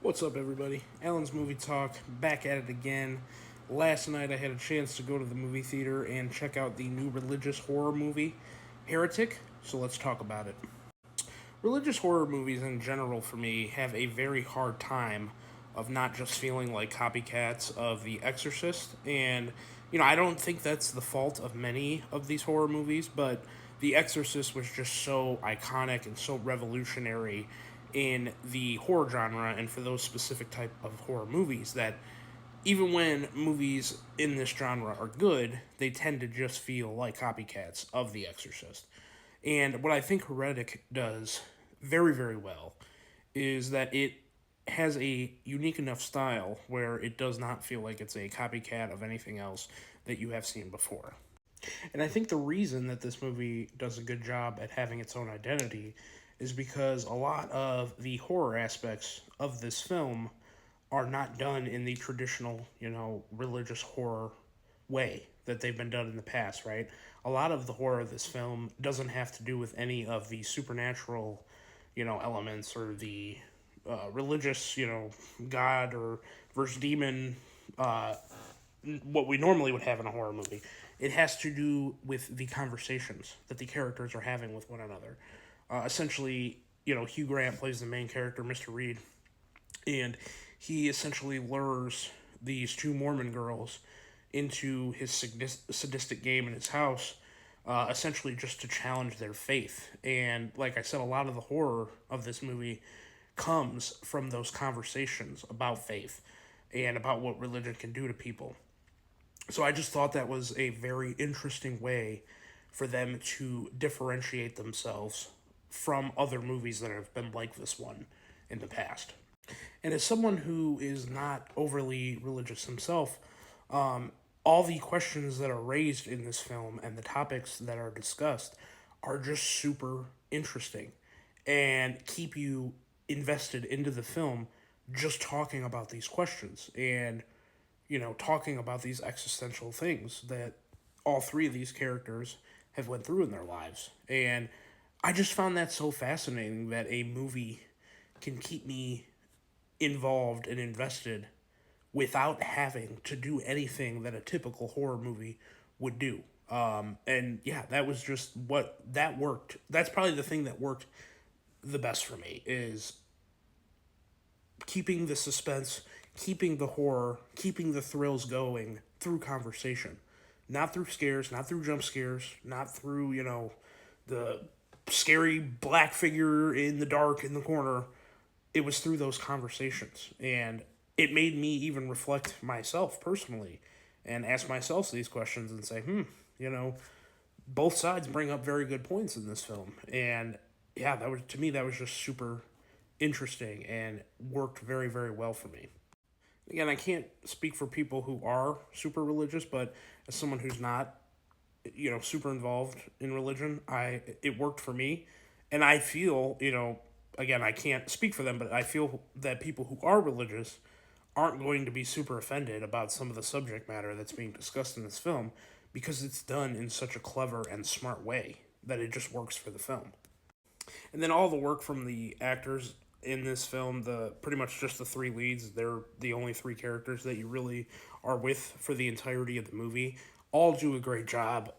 What's up, everybody? Alan's Movie Talk, back at it again. Last night I had a chance to go to the movie theater and check out the new religious horror movie, Heretic, so let's talk about it. Religious horror movies in general, for me, have a very hard time of not just feeling like copycats of The Exorcist, and, I don't think that's the fault of many of these horror movies, but The Exorcist was just so iconic and so revolutionary in the horror genre and for those specific type of horror movies that even when movies in this genre are good, they tend to just feel like copycats of The Exorcist. And what I think Heretic does very, very well is that it has a unique enough style where it does not feel like it's a copycat of anything else that you have seen before. And I think the reason that this movie does a good job at having its own identity is because a lot of the horror aspects of this film are not done in the traditional, religious horror way that they've been done in the past, right? A lot of the horror of this film doesn't have to do with any of the supernatural, elements or the religious, god or versus demon, uh, what we normally would have in a horror movie. It has to do with the conversations that the characters are having with one another. Essentially, Hugh Grant plays the main character, Mr. Reed, and he essentially lures these two Mormon girls into his sadistic game in his house, essentially just to challenge their faith. And like I said, a lot of the horror of this movie comes from those conversations about faith and about what religion can do to people. So I just thought that was a very interesting way for them to differentiate themselves from other movies that have been like this one in the past. And as someone who is not overly religious himself, all the questions that are raised in this film and the topics that are discussed are just super interesting and keep you invested into the film just talking about these questions and talking about these existential things that all three of these characters have went through in their lives. And I just found that so fascinating that a movie can keep me involved and invested without having to do anything that a typical horror movie would do. And yeah, that was just what that worked. That's probably the thing that worked the best for me is keeping the suspense, keeping the horror, keeping the thrills going through conversation. Not through scares, not through jump scares, not through, the scary black figure in the dark in the corner. It was through those conversations. And it made me even reflect myself personally and ask myself these questions and say, you know, both sides bring up very good points in this film. And yeah, that was to me that was just super interesting and worked very, very well for me. Again, I can't speak for people who are super religious, but as someone who's not, super involved in religion, I it worked for me, and I feel, again, I can't speak for them, but I feel that people who are religious aren't going to be super offended about some of the subject matter that's being discussed in this film because it's done in such a clever and smart way that it just works for the film. And then all the work from the actors in this film, the pretty much just the three leads, they're the only three characters that you really are with for the entirety of the movie. All do a great job.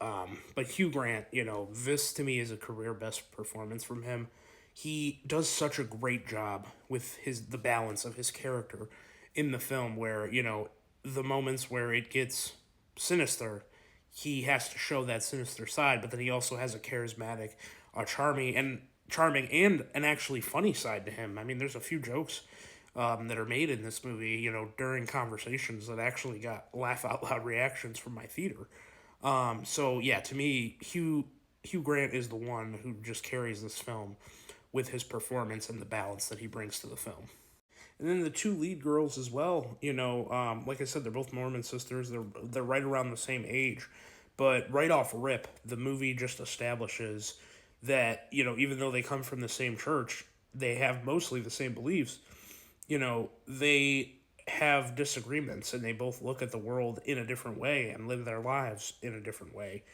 But Hugh Grant, this to me is a career best performance from him. He does such a great job with the balance of his character in the film where, the moments where it gets sinister, he has to show that sinister side, but then he also has a charismatic, charming and an actually funny side to him. I mean, there's a few jokes that are made in this movie, during conversations that actually got laugh out loud reactions from my theater. So yeah, to me, Hugh Grant is the one who just carries this film with his performance and the balance that he brings to the film. And then the two lead girls as well. Like I said, they're both Mormon sisters. They're right around the same age, but right off rip, the movie just establishes that even though they come from the same church, they have mostly the same beliefs. They have disagreements and they both look at the world in a different way and live their lives in a different way.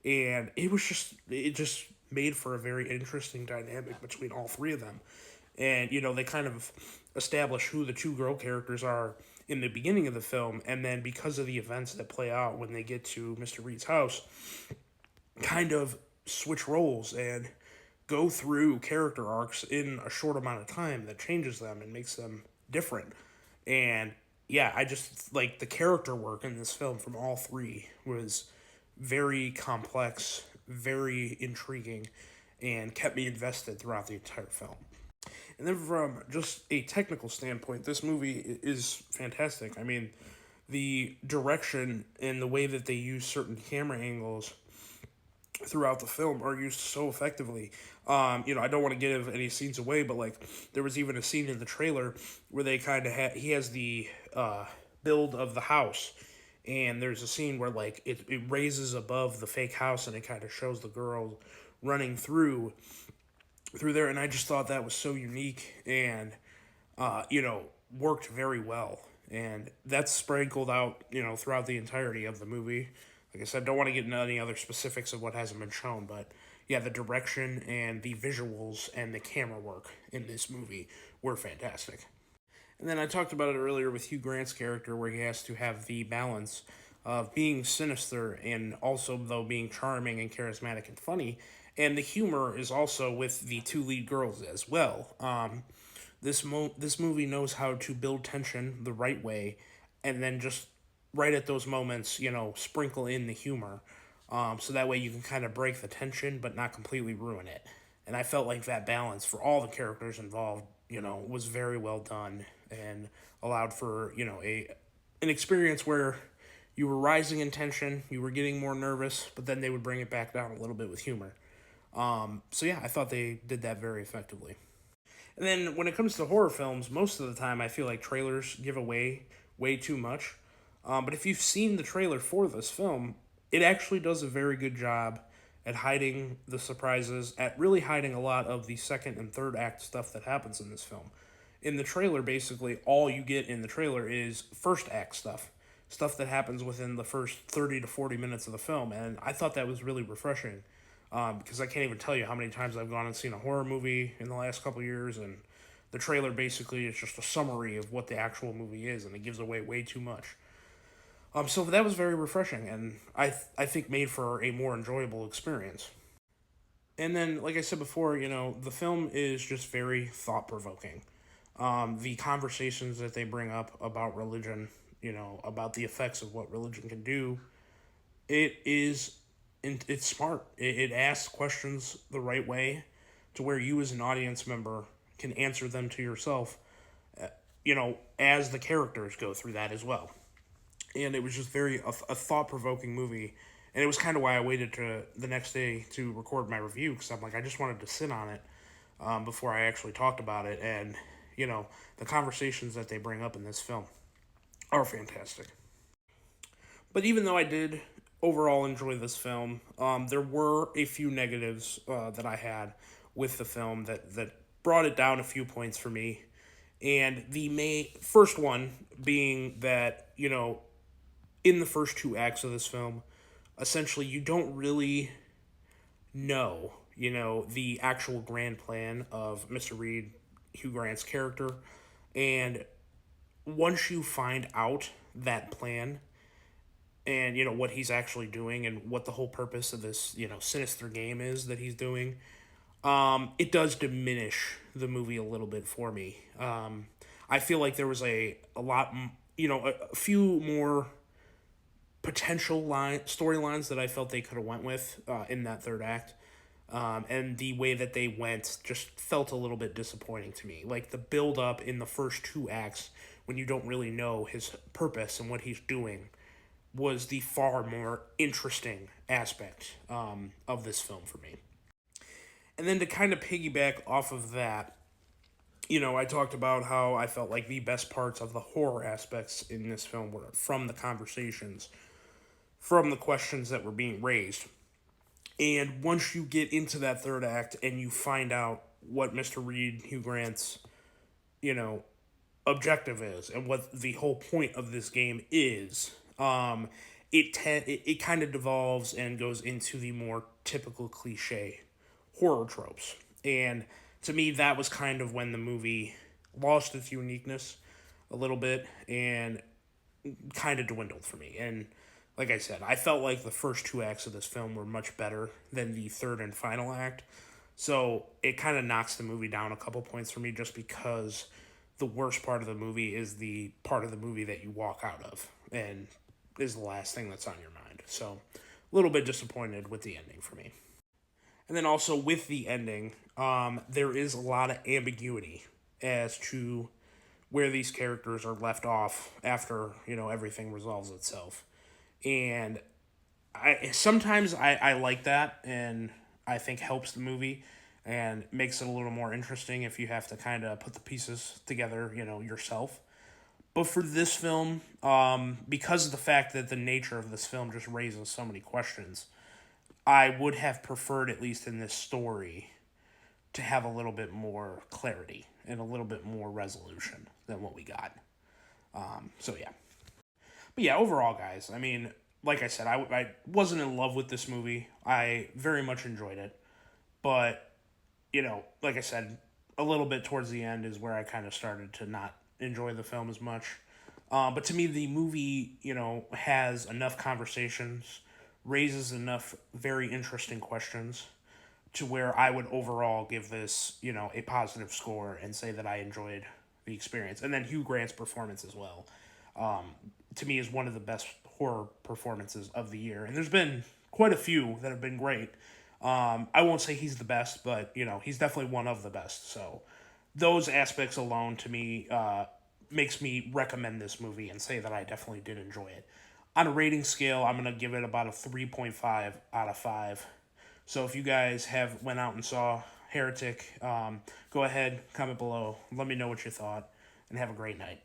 And it just made for a very interesting dynamic between all three of them. And, they kind of establish who the two girl characters are in the beginning of the film, and then because of the events that play out when they get to Mr. Reed's house, kind of switch roles and go through character arcs in a short amount of time that changes them and makes them different. And yeah, I just like the character work in this film from all three was very complex, very intriguing, and kept me invested throughout the entire film. And then from just a technical standpoint, this movie is fantastic. I mean, the direction and the way that they use certain camera angles throughout the film are used so effectively. I don't want to give any scenes away, but like there was even a scene in the trailer where they kind of he has the build of the house, and there's a scene where like it raises above the fake house and it kind of shows the girl running through there, and I just thought that was so unique and worked very well. And that's sprinkled out, throughout the entirety of the movie. Like I said, don't want to get into any other specifics of what hasn't been shown, but yeah, the direction and the visuals and the camera work in this movie were fantastic. And then I talked about it earlier with Hugh Grant's character, where he has to have the balance of being sinister and also, though, being charming and charismatic and funny. And the humor is also with the two lead girls as well. This movie knows how to build tension the right way, and then just right at those moments, sprinkle in the humor, so that way you can kind of break the tension but not completely ruin it. And I felt like that balance for all the characters involved, was very well done and allowed for a an experience where you were rising in tension, you were getting more nervous, but then they would bring it back down a little bit with humor. So yeah, I thought they did that very effectively. And then when it comes to horror films, most of the time I feel like trailers give away way too much. But if you've seen the trailer for this film, it actually does a very good job at hiding the surprises, at really hiding a lot of the second and third act stuff that happens in this film. In the trailer, basically, all you get in the trailer is first act stuff that happens within the first 30 to 40 minutes of the film. And I thought that was really refreshing, because I can't even tell you how many times I've gone and seen a horror movie in the last couple years, and the trailer basically is just a summary of what the actual movie is, and it gives away way too much. So that was very refreshing, and I think made for a more enjoyable experience. And then, like I said before, the film is just very thought provoking. The conversations that they bring up about religion, about the effects of what religion can do, it is, it's smart. It asks questions the right way, to where you as an audience member can answer them to yourself, as the characters go through that as well. And it was just a thought provoking movie. And it was kind of why I waited to the next day to record my review, because I'm like, I just wanted to sit on it, before I actually talked about it. And the conversations that they bring up in this film are fantastic. But even though I did overall enjoy this film, there were a few negatives that I had with the film that brought it down a few points for me. And the first one being that, in the first two acts of this film, essentially you don't really know, the actual grand plan of Mr. Reed, Hugh Grant's character. And once you find out that plan and, what he's actually doing and what the whole purpose of this, sinister game is that he's doing, it does diminish the movie a little bit for me. I feel like there was a lot, a few more potential storylines that I felt they could have went with in that third act. And the way that they went just felt a little bit disappointing to me. Like the build up in the first two acts, when you don't really know his purpose and what he's doing, was the far more interesting aspect of this film for me. And then to kind of piggyback off of that, I talked about how I felt like the best parts of the horror aspects in this film were from the conversations, from the questions that were being raised. And once you get into that third act and you find out what Mr. Reed, Hugh Grant's, you know, objective is and what the whole point of this game is, it kind of devolves and goes into the more typical cliche horror tropes. And To me, that was kind of when the movie lost its uniqueness a little bit and kind of dwindled for me. And like I said, I felt like the first two acts of this film were much better than the third and final act. So it kind of knocks the movie down a couple points for me just because the worst part of the movie is the part of the movie that you walk out of and is the last thing that's on your mind. So a little bit disappointed with the ending for me. And then also with the ending, there is a lot of ambiguity as to where these characters are left off after everything resolves itself. And I like that, and I think helps the movie and makes it a little more interesting if you have to kind of put the pieces together, yourself. But for this film, because of the fact that the nature of this film just raises so many questions, I would have preferred, at least in this story, to have a little bit more clarity and a little bit more resolution than what we got. So yeah. But yeah, overall, guys, I mean, like I said, I wasn't in love with this movie. I very much enjoyed it. But, like I said, a little bit towards the end is where I kind of started to not enjoy the film as much. But to me, the movie, has enough conversations, raises enough very interesting questions to where I would overall give this, a positive score and say that I enjoyed the experience. And then Hugh Grant's performance as well, to me, is one of the best horror performances of the year. And there's been quite a few that have been great. I won't say he's the best, but, he's definitely one of the best. So those aspects alone, to me, makes me recommend this movie and say that I definitely did enjoy it. On a rating scale, I'm going to give it about a 3.5 out of 5. So if you guys have went out and saw Heretic, go ahead, comment below, let me know what you thought, and have a great night.